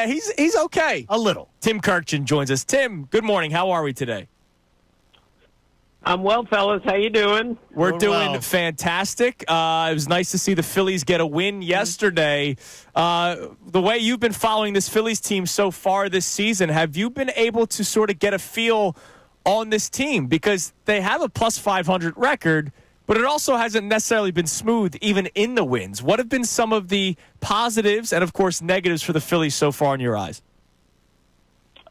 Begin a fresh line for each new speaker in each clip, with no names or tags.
He's okay.
A little.
Tim Kurkjian joins us. Tim, good morning. How are we today?
I'm well, fellas. How you doing?
We're doing
well.
fantastic. It was nice to see the Phillies get a win yesterday. The way you've been following this Phillies team so far this season, have you been able to sort of get a feel on this team? Because they have a plus 500 record, but it also hasn't necessarily been smooth even in the wins. What have been some of the positives and, of course, negatives for the Phillies so far in your eyes?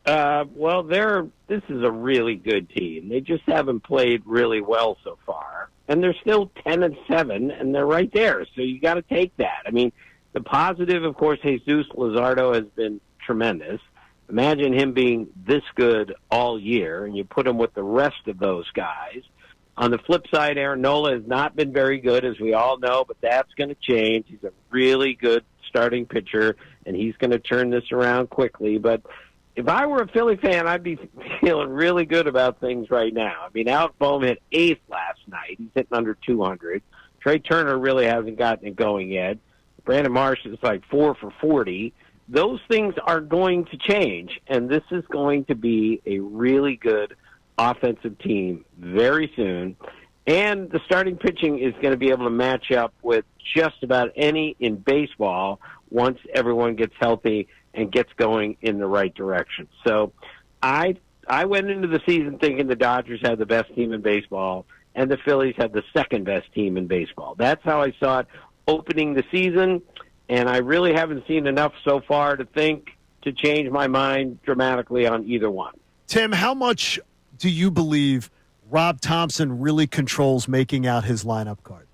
Well, this is a really good team. They just haven't played really well so far, and they're still 10-7, and they're right there. So you got to take that. I mean, the positive, of course, Jesus Luzardo has been tremendous. Imagine him being this good all year, and you put him with the rest of those guys. On the flip side, Aaron Nola has not been very good, as we all know, but that's going to change. He's a really good starting pitcher, and he's going to turn this around quickly. But if I were a Philly fan, I'd be feeling really good about things right now. I mean, Alec Boehm hit 8th last night. He's hitting under 200. Trey Turner really hasn't gotten it going yet. Brandon Marsh is like 4 for 40. Those things are going to change, and this is going to be a really good offensive team very soon. And the starting pitching is going to be able to match up with just about any in baseball once everyone gets healthy and gets going in the right direction. So I went into the season thinking the Dodgers had the best team in baseball and the Phillies had the second best team in baseball. That's how I saw it opening the season, and I really haven't seen enough so far to change my mind dramatically on either one.
Tim, how much do you believe Rob Thompson really controls making out his lineup card?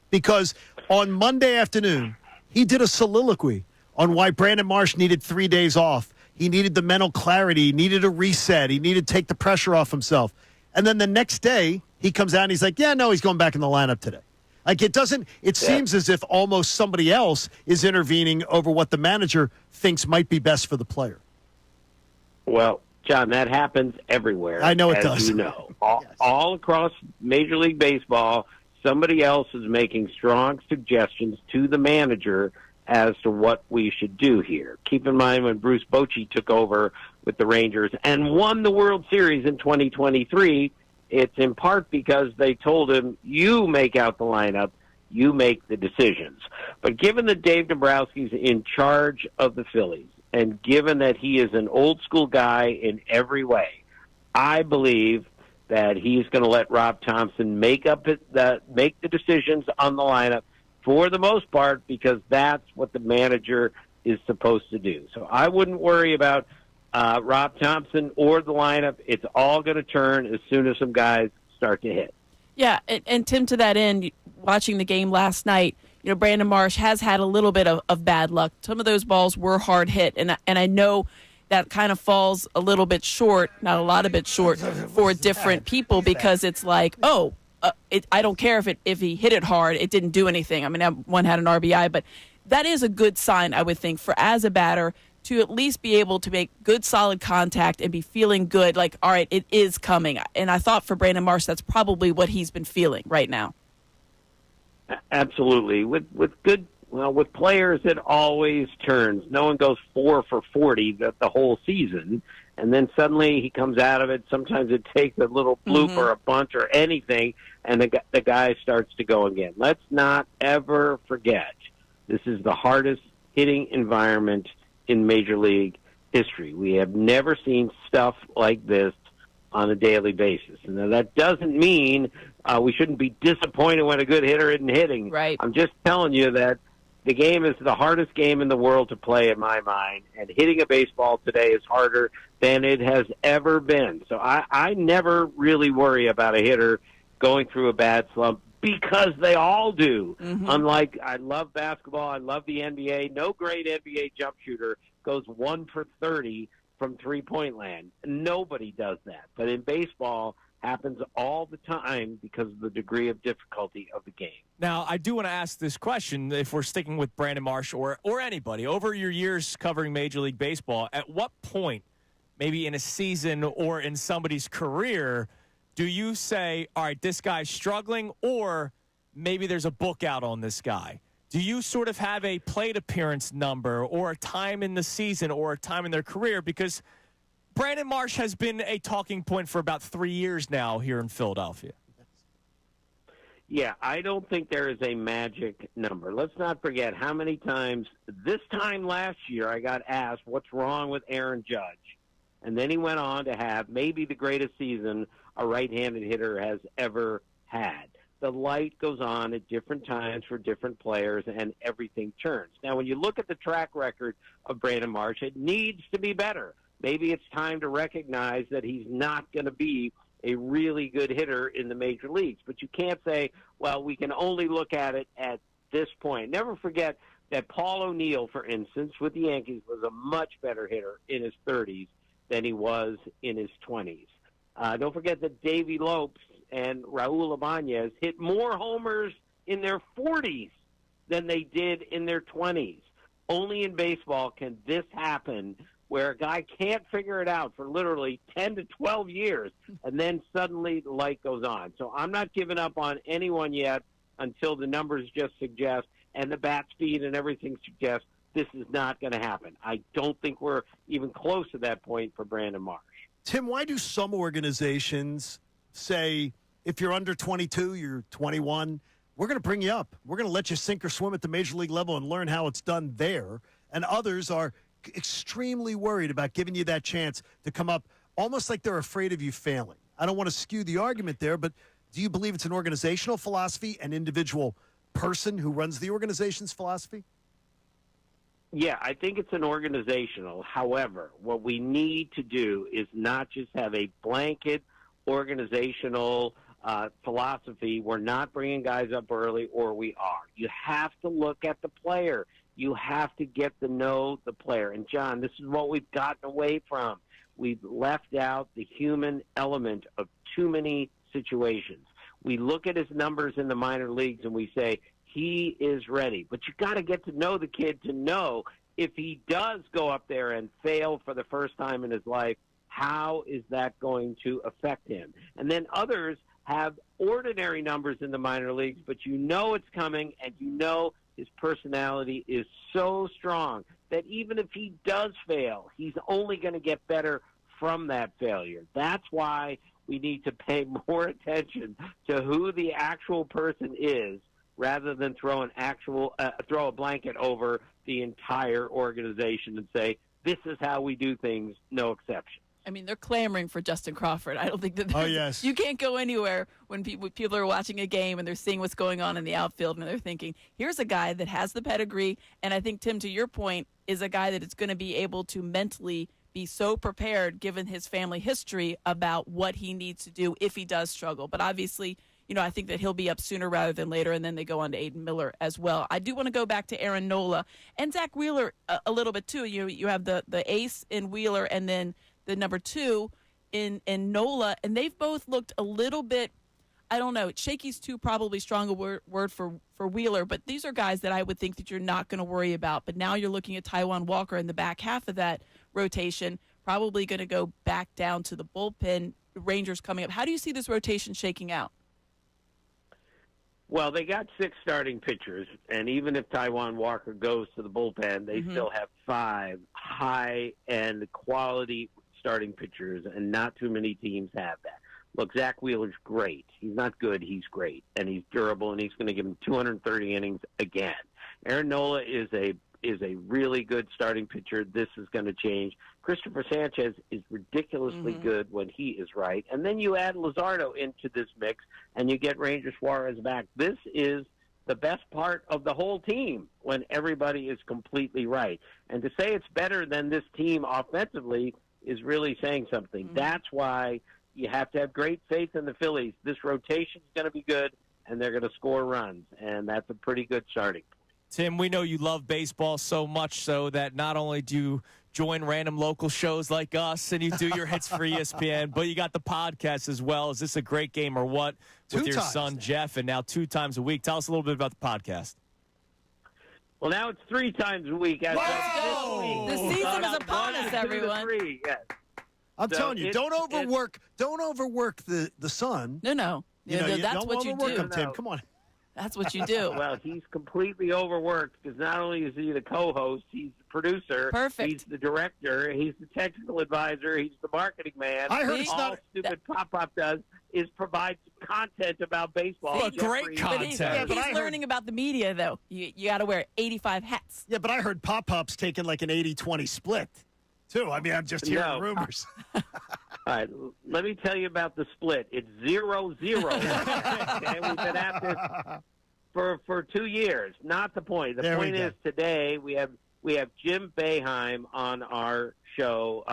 Because on Monday afternoon, he did a soliloquy on why Brandon Marsh needed 3 days off. He needed the mental clarity. He needed a reset. He needed to take the pressure off himself. And then the next day, he comes out and he's like, yeah, no, he's going back in the lineup today. Like, it seems as if almost somebody else is intervening over what the manager thinks might be best for the player.
Well, John, that happens everywhere.
I know it
as
does.
You know, all across Major League Baseball, somebody else is making strong suggestions to the manager as to what we should do here. Keep in mind when Bruce Bochy took over with the Rangers and won the World Series in 2023, it's in part because they told him, you make out the lineup, you make the decisions. But given that Dave Dombrowski's in charge of the Phillies, and given that he is an old-school guy in every way, I believe that he's going to let Rob Thompson make the decisions on the lineup for the most part, because that's what the manager is supposed to do. So I wouldn't worry about Rob Thompson or the lineup. It's all going to turn as soon as some guys start to hit.
Yeah, and Tim, to that end, watching the game last night, Brandon Marsh has had a little bit of bad luck. Some of those balls were hard hit, and I know that kind of falls a little bit short, not a lot of bit short, for different people, because it's like, I don't care if he hit it hard, it didn't do anything. I mean, one had an RBI, but that is a good sign, I would think, for as a batter to at least be able to make good, solid contact and be feeling good, like, all right, it is coming. And I thought for Brandon Marsh, that's probably what he's been feeling right now.
Absolutely. With players, it always turns. No one goes 4 for 40 the whole season, and then suddenly he comes out of it. Sometimes it takes a little bloop or a bunch or anything, and the guy starts to go again. Let's not ever forget, this is the hardest hitting environment in Major League history. We have never seen stuff like this on a daily basis. And now that doesn't mean we shouldn't be disappointed when a good hitter isn't hitting.
Right.
I'm just telling you that the game is the hardest game in the world to play in my mind, and hitting a baseball today is harder than it has ever been. So I never really worry about a hitter going through a bad slump, because they all do. Unlike, I love basketball, I love the NBA. No great NBA jump shooter goes 1 for 30 from three-point land. Nobody does that. But in baseball, happens all the time because of the degree of difficulty of the game.
Now, I do want to ask this question, if we're sticking with Brandon Marsh or anybody, over your years covering Major League Baseball, at what point, maybe in a season or in somebody's career, do you say, all right, this guy's struggling, or maybe there's a book out on this guy? do you sort of have a plate appearance number or a time in the season or a time in their career? Because Brandon Marsh has been a talking point for about 3 years now here in Philadelphia.
Yeah, I don't think there is a magic number. Let's not forget how many times this time last year I got asked what's wrong with Aaron Judge. And then he went on to have maybe the greatest season a right-handed hitter has ever had. The light goes on at different times for different players, and everything turns. Now, when you look at the track record of Brandon Marsh, it needs to be better. Maybe it's time to recognize that he's not going to be a really good hitter in the major leagues. But you can't say, well, we can only look at it at this point. Never forget that Paul O'Neill, for instance, with the Yankees, was a much better hitter in his 30s than he was in his 20s. Don't forget that Davey Lopes and Raul Ibanez hit more homers in their 40s than they did in their 20s. Only in baseball can this happen, where a guy can't figure it out for literally 10 to 12 years, and then suddenly the light goes on. So I'm not giving up on anyone yet until the numbers just suggest, and the bat speed and everything suggests this is not going to happen. I don't think we're even close to that point for Brandon Marsh.
Tim, why do some organizations say, if you're under 22, you're 21, we're going to bring you up. We're going to let you sink or swim at the major league level and learn how it's done there. And others are extremely worried about giving you that chance to come up, almost like they're afraid of you failing. I don't want to skew the argument there, but do you believe it's an organizational philosophy, an individual person who runs the organization's philosophy?
Yeah, I think it's an organizational. However, what we need to do is not just have a blanket organizational philosophy. We're not bringing guys up early, or we are. You have to look at the player. You have to get to know the player. And, John, this is what we've gotten away from. We've left out the human element of too many situations. We look at his numbers in the minor leagues and we say, he is ready. But you got to get to know the kid to know if he does go up there and fail for the first time in his life, how is that going to affect him? And then others have ordinary numbers in the minor leagues, but you know it's coming, and you know his personality is so strong that even if he does fail, he's only going to get better from that failure. That's why we need to pay more attention to who the actual person is, rather than throw a blanket over the entire organization and say, this is how we do things, no exception.
I mean, they're clamoring for Justin Crawford. I don't think that.
Oh, yes.
You can't go anywhere when people are watching a game and they're seeing what's going on in the outfield, and they're thinking, here's a guy that has the pedigree. And I think, Tim, to your point, is a guy that is going to be able to mentally be so prepared, given his family history, about what he needs to do if he does struggle. But obviously, I think that he'll be up sooner rather than later, and then they go on to Aiden Miller as well. I do want to go back to Aaron Nola and Zach Wheeler a little bit, too. You have the ace in Wheeler and then the number 2 in Nola, and they've both looked a little bit, I don't know, shaky's too probably strong a word for Wheeler, but these are guys that I would think that you're not going to worry about. But now you're looking at Taijuan Walker in the back half of that rotation, probably going to go back down to the bullpen, Rangers coming up. How do you see this rotation shaking out?
Well, they got 6 starting pitchers, and even if Taijuan Walker goes to the bullpen, they still have 5 high-end quality starting pitchers, and not too many teams have that. Look, Zach Wheeler's great. He's not good. He's great, and he's durable, and he's going to give him 230 innings again. Aaron Nola is a really good starting pitcher. This is going to change. Christopher Sanchez is ridiculously good when he is right. And then you add Luzardo into this mix, and you get Ranger Suarez back. This is the best part of the whole team when everybody is completely right. And to say it's better than this team offensively is really saying something. That's why you have to have great faith in the Phillies. This rotation is going to be good, and they're going to score runs, and that's a pretty good starting point.
Tim, we know you love baseball so much so that not only do you join random local shows like us and you do your hits for ESPN, but you got the podcast as well. Is this a great game or what with your son, Jeff, and now 2 times a week? Tell us a little bit about the podcast.
Well, now it's 3 times a week. As
Whoa! The season is upon us, everyone.
3, yes.
I'm telling you, don't overwork the son.
No.
You
that's
don't
what you
overwork
do.
him, Tim. Come on.
That's what you do.
Well, he's completely overworked because not only is he the co-host, he's the producer.
Perfect.
He's the director. He's the technical advisor. He's the marketing man.
I heard it's
All
not
stupid Pop-Pop does is provide content about baseball.
But great
But
content.
he's,
Yeah, but I heard-
learning about the media, though. You got to wear 85 hats.
Yeah, but I heard Pop-Pop's taking like an 80-20 split, too. I mean, I'm just hearing
No.
rumors.
All right, let me tell you about the split. It's 0-0. Okay, we've been at this for 2 years. Not the point. The
There we
point
go.
is today we have Jim Boeheim on our show.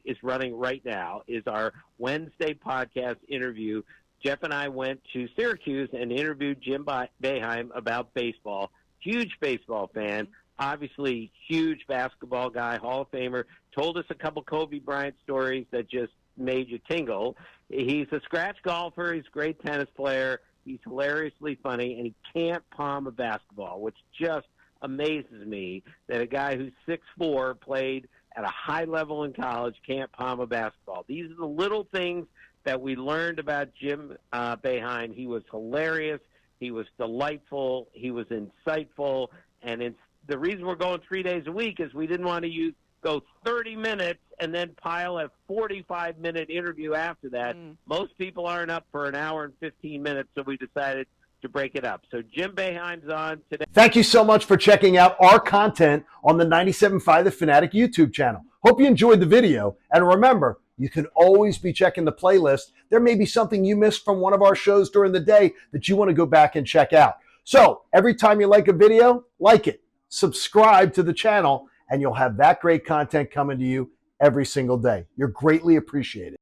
Is running right now. Is our Wednesday podcast interview. Jeff and I went to Syracuse and interviewed Jim Boeheim about baseball. Huge baseball fan. Obviously, huge basketball guy, Hall of Famer. Told us a couple Kobe Bryant stories that just made you tingle. He's a scratch golfer. He's a great tennis player. He's hilariously funny, and he can't palm a basketball, which just amazes me that a guy who's 6'4", played at a high level in college, can't palm a basketball. These are the little things that we learned about Jim Boeheim. He was hilarious. He was delightful. He was insightful. And the reason we're going 3 days a week is we didn't want to go 30 minutes and then pile a 45-minute interview after that. Most people aren't up for an hour and 15 minutes, so we decided to break it up. So Jim Boeheim's on today.
Thank you so much for checking out our content on the 97.5 The Fanatic YouTube channel. Hope you enjoyed the video. And remember, you can always be checking the playlist. There may be something you missed from one of our shows during the day that you want to go back and check out. So every time you like a video, like it, subscribe to the channel, and you'll have that great content coming to you every single day. You're greatly appreciated.